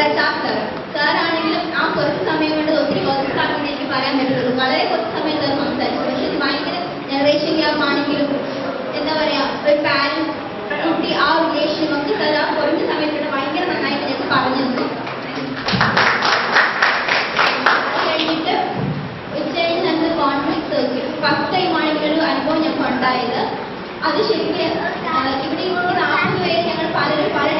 പ്രസാദ് സാറാണെങ്കിലും ആ കുറച്ച് സമയം കൊണ്ട് ഒത്തിരി വർക്കാണെന്ന് എനിക്ക് പറയാൻ പറ്റുള്ളൂ. വളരെ കുറച്ച് സമയം സാർ സംസാരിച്ചു. പക്ഷെ ഇത് ഭയങ്കര ജനറേഷൻ ഗ്യാപ്പ് ആണെങ്കിലും എന്താ പറയാ, ഒരു പാരന്റ് കുട്ടി ആ റിലേഷനും ഒക്കെ സാർ ആ കുറഞ്ഞ സമയത്ത് ഭയങ്കര നന്നായിട്ട് ഞങ്ങൾക്ക് പറഞ്ഞിരുന്നു. അത് കഴിഞ്ഞിട്ട് ഉച്ചകഴിഞ്ഞ് ഞങ്ങൾക്ക് കോൺഫ്ലിക്ട് സർക്കിൾ ഫസ്റ്റ് ടൈമാണ് ഇങ്ങനൊരു അനുഭവം ഞങ്ങൾക്ക് ഉണ്ടായത്. അത് ശരിക്കും ഇവിടെ 40 പേര് ഞങ്ങൾ പല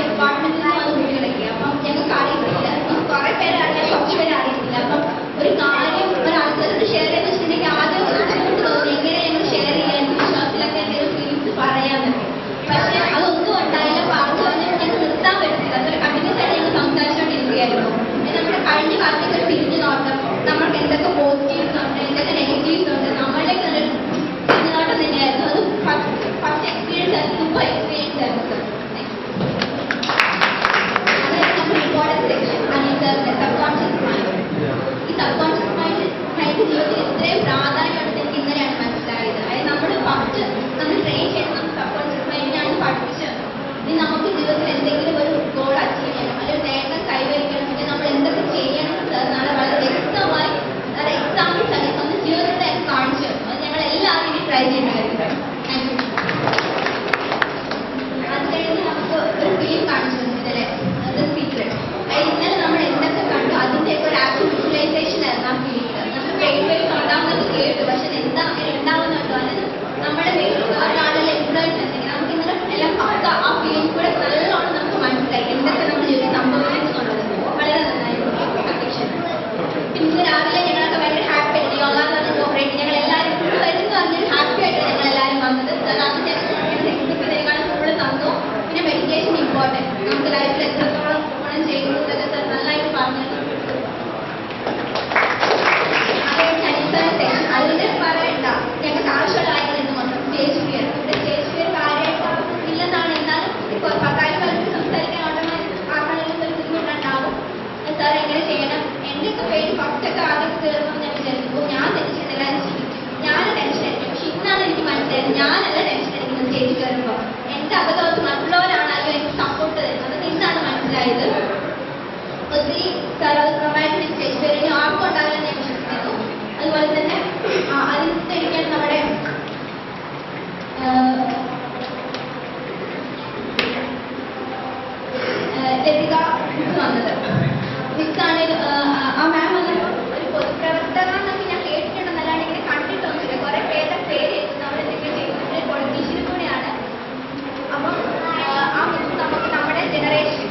ഡിപ്പാർട്ട്മെന്റിൽ നിന്ന് വന്ന് കുട്ടികളൊക്കെ. അപ്പം ഞങ്ങൾക്ക് അറിയത്തില്ല, കുറെ പേര് അറിയാം, കുറച്ച് പേര് അറിയത്തില്ല. അപ്പം ഒരു കാര്യം ഒരാൾക്കാരോട് ഷെയർ ചെയ്ത് വെച്ചിട്ടുണ്ടെങ്കിൽ ആദ്യം ബുദ്ധിമുട്ട് തോന്നി, എങ്ങനെ ഞങ്ങൾ ഷെയർ ചെയ്യാൻ വിശ്വാസത്തിലൊക്കെ എന്തെങ്കിലും ഫീലിങ്സ് പറയാന്നൊക്കെ. പക്ഷെ അതൊന്നും ഉണ്ടായില്ല. പറഞ്ഞു ഞങ്ങൾക്ക് നിർത്താൻ പറ്റില്ല. അതൊരു കണ്ടിന്യൂസ് ആയിട്ട് ഞങ്ങൾ സംസാരിച്ചുകൊണ്ടിരിക്കുകയായിരുന്നു. നമ്മുടെ കഴിഞ്ഞ കാലത്തേക്ക് തിരിഞ്ഞു നോട്ടം, നമ്മൾക്ക് എന്തൊക്കെ പോസിറ്റീവ്സ് ഉണ്ട്, എന്തൊക്കെ നെഗറ്റീവ്സ് ഉണ്ട്, നമ്മളിലേക്ക് ഒരു തിരിഞ്ഞു നോട്ടം തന്നെയായിരുന്നു. അത് ഫസ്റ്റ് എക്സ്പീരിയൻസ് ആയിരുന്നു, സൂപ്പർ എക്സ്പീരിയൻസ് ആയിരുന്നു. ഈ സബ്കോൺഷ്യസ് മൈൻഡ് ലൈഫ് ജീവിതത്തിൽ ഇത്രയും പ്രാധാന്യമുണ്ടെന്ന് എനിക്ക് ഇന്നലെയാണ് മനസ്സിലായത്. അതായത് നമ്മൾ ഫസ്റ്റ് നമ്മൾ ട്രെയിൻ ചെയ്ത് നമ്മൾ സബ്കോൺഷ്യസ് മൈൻഡിനാണ് പഠിപ്പിച്ചത്. ഇനി നമുക്ക് ജീവിതത്തിൽ എന്തെങ്കിലും ഒരു ഗോൾ അച്ചീവ് ചെയ്യണം, അല്ലെങ്കിൽ നേട്ടം കൈവരിക്കണമെങ്കിൽ നമ്മൾ എന്തൊക്കെ ചെയ്യണം നാളെ വളരെ വ്യക്തമായി വളരെ എക്സാമ്പിൾസ് ആണ് നമ്മുടെ ജീവിതത്തെ കാണിച്ചു. അത് ഞങ്ങൾ എല്ലാവരും ഇനി ട്രൈ ചെയ്യുന്നതായിരിക്കും. Thank you. അത് കഴിഞ്ഞ് നമുക്ക് ഒരു ഫിലിം കാണിച്ചു ഇന്നലെ, സീക്രട്ട്. ഇന്നലെ നമ്മൾ എന്തൊക്കെ കണ്ടു അതിൻ്റെയൊക്കെ ഒരു ആക്ഷൻ വിഷ്വലൈസേഷൻ ആയിരുന്നു ആ ഫിലിമിൽ. നമ്മൾ ബ്രെയിൻ വേവ് ഉണ്ടാവുന്നത് കേട്ടു, പക്ഷെ എന്താ അങ്ങനെ ഉണ്ടാവുന്നുണ്ടോ, അതായത് നമ്മുടെ മേലിൽ ഒരാളുടെ ഇൻഫ്ലുവൻസ് എന്തെങ്കിലും നമുക്ക് ഇന്നലെ എല്ലാം പക്ക ആ ഫിലിം കൂടെ നല്ലോണം നമുക്ക് മനസ്സിലായി എന്തൊക്കെ നമ്മുടെ ജീവിതത്തിൽ സംഭവിക്കുന്നുള്ളത്. വളരെ നന്നായിരുന്നു അധ്യക്ഷൻ. ഇന്ന് രാവിലെ ഞങ്ങളൊക്കെ ഭയങ്കര ഹാപ്പി ആയിട്ട് യോഗ എന്ന് പറഞ്ഞ കോപ്പറേറ്റ് ഞങ്ങൾ എല്ലാവരും ഫുൾ വരുന്ന പറഞ്ഞാൽ ഹാപ്പി ആയിട്ട് ഞങ്ങൾ എല്ലാവരും വന്നത്. അത് ഞങ്ങൾ ഫുള്ള് തന്നു. പിന്നെ മെഡിറ്റേഷൻ ഇമ്പോർട്ടൻറ്റ്, നമുക്ക് ലൈഫിൽ എത്രത്തോളം ഗുണം ചെയ്യുന്നു എന്നൊക്കെ സാർ നന്നായിട്ട് പറഞ്ഞു. അതിന്റെ പറയണ്ട, ഞങ്ങൾക്ക് ആവശ്യമുള്ള കാര്യങ്ങൾ മൊത്തം സ്റ്റേജ് ഫിയർ. ഇവിടെ സ്റ്റേജ് ഫിയർ കാര്യമായിട്ട് ഇല്ലെന്നാണ്. എന്നാലും ഇപ്പോൾ 10,000 പേർക്ക് സംസാരിക്കാൻ ആർക്കാണെങ്കിലും ഒരു ബുദ്ധിമുട്ടുണ്ടാവും. സാർ എങ്ങനെ ചെയ്യണം, എന്റെയൊക്കെ പേര് ഫസ്റ്റൊക്കെ ആദ്യം കയറുമ്പോൾ ഞാൻ വിചാരിക്കും ഞാൻ ടെൻഷൻ എല്ലാവരും ചിരിക്കും, ഞാൻ ടെൻഷൻ അടിക്കും. പക്ഷെ ഇന്നാണ് എനിക്ക് മനസ്സിലായത് ഞാനല്ല ടെൻഷൻ അടിക്കുന്നത് സ്റ്റേജ് കയറുമ്പോൾ. എന്റെ അബദ്ധത്തിൽ മറ്റുള്ളവരാണല്ലോ എനിക്ക് സപ്പോർട്ട് തരുന്നത്. ഇന്നാണ് മനസ്സിലായത്. ഒത്തിരി സാർ അത് നന്നായിട്ട് സ്റ്റേജ് ഫിയറിന് ആർക്കും ഉണ്ടാവില്ലെന്ന് ഞാൻ വിശ്വസിക്കുന്നു. അതുപോലെ തന്നെ അതിന് എനിക്കാണ് നമ്മുടെ ലതിക മിസ് വന്നത്. മിസ്സാണ് ആ മാം വന്നപ്പോൾ ഒരു പൊതുപ്രവർത്തക എന്നൊക്കെ ഞാൻ കേട്ടിട്ടുണ്ടെന്നല്ലാണ്ട് ഇങ്ങനെ കണ്ടിട്ടൊന്നുമില്ല. കുറെ പേരുടെ പേര് നമ്മളെന്തൊക്കെ ചെയ്യുന്നത് പൊളിറ്റീഷ്യനും കൂടെയാണ്. അപ്പം ആ മിസ് നമുക്ക് നമ്മുടെ ജനറേഷൻ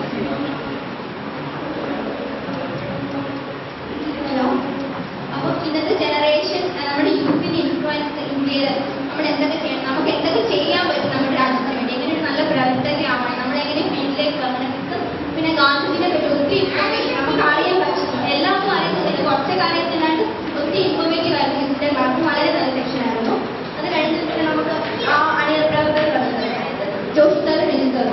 അപ്പോൾ ഇന്നത്തെ ജനറേഷൻ നമ്മുടെ യൂത്തിനെ ഇൻഫ്ലുവൻസ് ഇന്ത്യയിൽ നമ്മൾ എന്തൊക്കെ ചെയ്യണം, നമുക്ക് എന്തൊക്കെ ചെയ്യാൻ പറ്റും നമ്മുടെ രാജ്യത്തിന് വേണ്ടി, എങ്ങനെ ഒരു നല്ല പ്രവർത്തകയാവണം, നമ്മളെങ്ങനെ ഫീൽഡിലേക്ക് വരണം. പിന്നെ ഗാന്ധിജിനെ പറ്റി ഒത്തിരി ഇൻഫർമേഷൻ നമുക്ക് അറിയാൻ പറ്റും. എല്ലാവർക്കും അറിയുന്നില്ല, കുറച്ച് കാര്യത്തിനായിട്ട് ഒത്തിരി ഇൻഫോർമേറ്റീവ് ആയിരുന്നു. ഇതിൻ്റെ ക്ലാസ് വളരെ നല്ല സെക്ഷനായിരുന്നു. അത് കഴിഞ്ഞിട്ട് നമുക്ക് ആ അണിയർ പ്രവർത്തകർ വന്നത് ജോഷി സാർ രഞ്ജിത് സാർ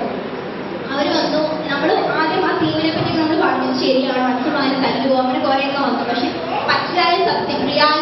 അവർ വന്നു. നമ്മൾ ആദ്യം ആ തീമിനെ പറ്റി നമ്മൾ പറഞ്ഞു ശരിയാണോ, അച്ഛനും അതിനെ തല്ലുവോ, അങ്ങനെ കുറേയൊക്കെ വന്നു. പക്ഷെ പച്ചയായ സത്യം റിയാലിറ്റി